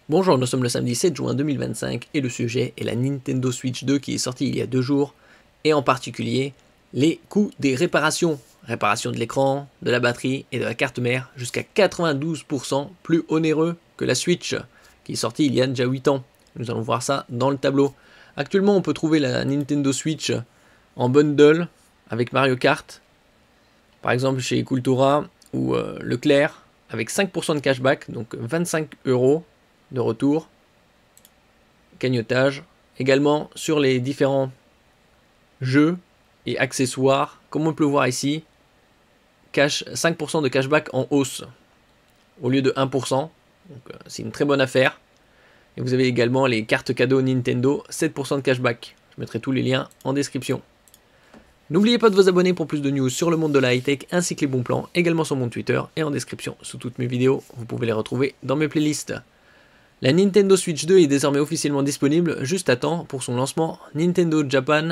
Bonjour, nous sommes le samedi 7 juin 2025 et le sujet est la Nintendo Switch 2 qui est sortie il y a 2 jours et en particulier les coûts des réparations. Réparation de l'écran, de la batterie et de la carte mère jusqu'à 92% plus onéreux que la Switch qui est sortie il y a déjà 8 ans. Nous allons voir ça dans le tableau. Actuellement on peut trouver la Nintendo Switch en bundle avec Mario Kart, par exemple chez Cultura ou Leclerc avec 5% de cashback, donc 25 € de retour, cagnotage, également sur les différents jeux et accessoires, comme on peut le voir ici, 5% de cashback en hausse, au lieu de 1%, donc c'est une très bonne affaire. Et vous avez également les cartes cadeaux Nintendo, 7% de cashback, je mettrai tous les liens en description. N'oubliez pas de vous abonner pour plus de news sur le monde de la high-tech ainsi que les bons plans, également sur mon Twitter et en description sous toutes mes vidéos, vous pouvez les retrouver dans mes playlists. La Nintendo Switch 2 est désormais officiellement disponible. Juste à temps pour son lancement, Nintendo Japan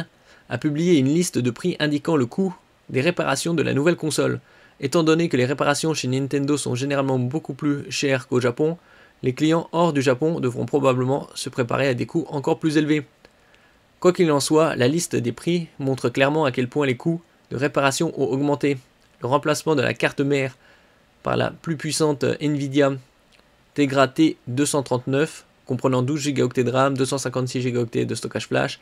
a publié une liste de prix indiquant le coût des réparations de la nouvelle console. Étant donné que les réparations chez Nintendo sont généralement beaucoup plus chères qu'au Japon, les clients hors du Japon devront probablement se préparer à des coûts encore plus élevés. Quoi qu'il en soit, la liste des prix montre clairement à quel point les coûts de réparation ont augmenté. Le remplacement de la carte mère par la plus puissante Nvidia Tegra T239, comprenant 12 Go de RAM, 256 Go de stockage flash,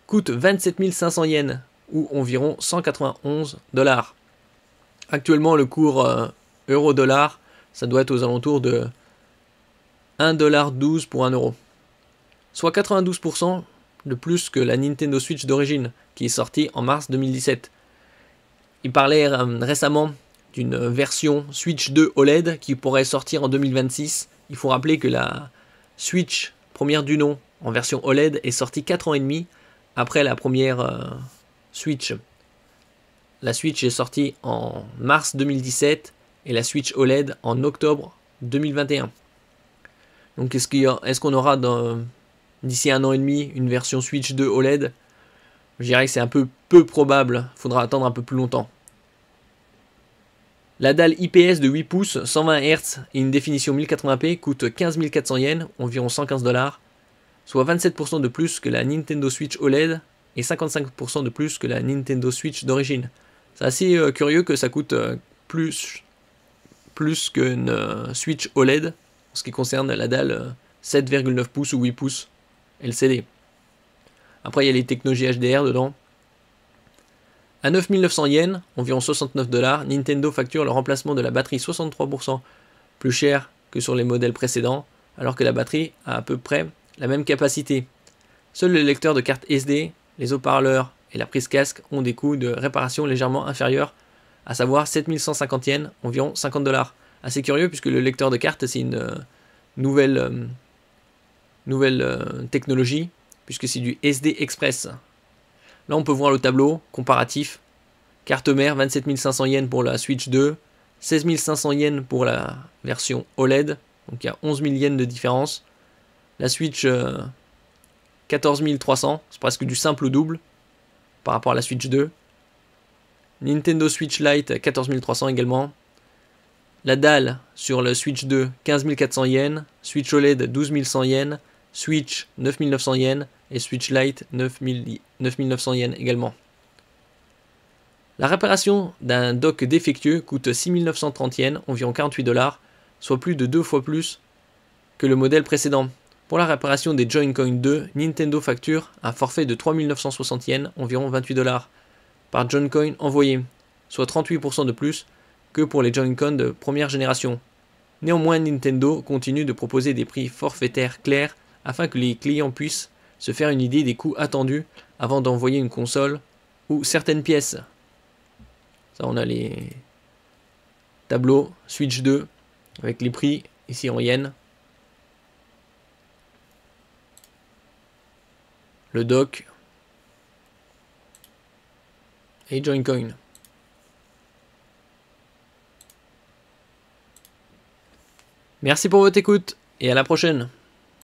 coûte 27 500 yens, ou environ 191 $. Actuellement, le cours euro-dollar, ça doit être aux alentours de 1,12 $ pour 1 €, soit 92% de plus que la Nintendo Switch d'origine, qui est sortie en mars 2017. Il parlait récemment d'une version Switch 2 OLED qui pourrait sortir en 2026. Il faut rappeler que la Switch première du nom en version OLED est sortie 4 ans et demi après la première Switch. La Switch est sortie en mars 2017 et la Switch OLED en octobre 2021. Donc est-ce qu'on aura d'ici 1 an et demi une version Switch 2 OLED? Je dirais que c'est un peu probable, il faudra attendre un peu plus longtemps. La dalle IPS de 8 pouces, 120 Hz et une définition 1080p coûte 15 400 yens, environ 115 $, soit 27% de plus que la Nintendo Switch OLED et 55% de plus que la Nintendo Switch d'origine. C'est assez curieux que ça coûte plus qu'une Switch OLED en ce qui concerne la dalle 7,9 pouces ou 8 pouces LCD. Après il y a les technologies HDR dedans. À 9 900 yens, environ 69 $, Nintendo facture le remplacement de la batterie 63% plus cher que sur les modèles précédents, alors que la batterie a à peu près la même capacité. Seul le lecteur de carte SD, les haut-parleurs et la prise casque ont des coûts de réparation légèrement inférieurs, à savoir 7150 yens, environ 50 $. Assez curieux puisque le lecteur de carte c'est une nouvelle technologie, puisque c'est du SD Express. Là, on peut voir le tableau comparatif. Carte mère, 27 500 yens pour la Switch 2, 16 500 yens pour la version OLED. Donc il y a 11 000 yens de différence. La Switch, 14 300, c'est presque du simple au double par rapport à la Switch 2. Nintendo Switch Lite, 14 300 également. La dalle sur le Switch 2, 15 400 yens. Switch OLED, 12 100 yens. Switch, 9 900 yens. Et Switch Lite, 9 900 yens également. La réparation d'un dock défectueux coûte 6 930 yens, environ 48 $, soit plus de 2 fois plus que le modèle précédent. Pour la réparation des Joy-Con 2, Nintendo facture un forfait de 3 960 yens, environ 28 $, par Joy-Con envoyé, soit 38% de plus que pour les Joy-Con de première génération. Néanmoins, Nintendo continue de proposer des prix forfaitaires clairs afin que les clients puissent se faire une idée des coûts attendus avant d'envoyer une console ou certaines pièces. Ça, on a les tableaux Switch 2 avec les prix ici en yens. Le dock et Joy-Con. Merci pour votre écoute et à la prochaine.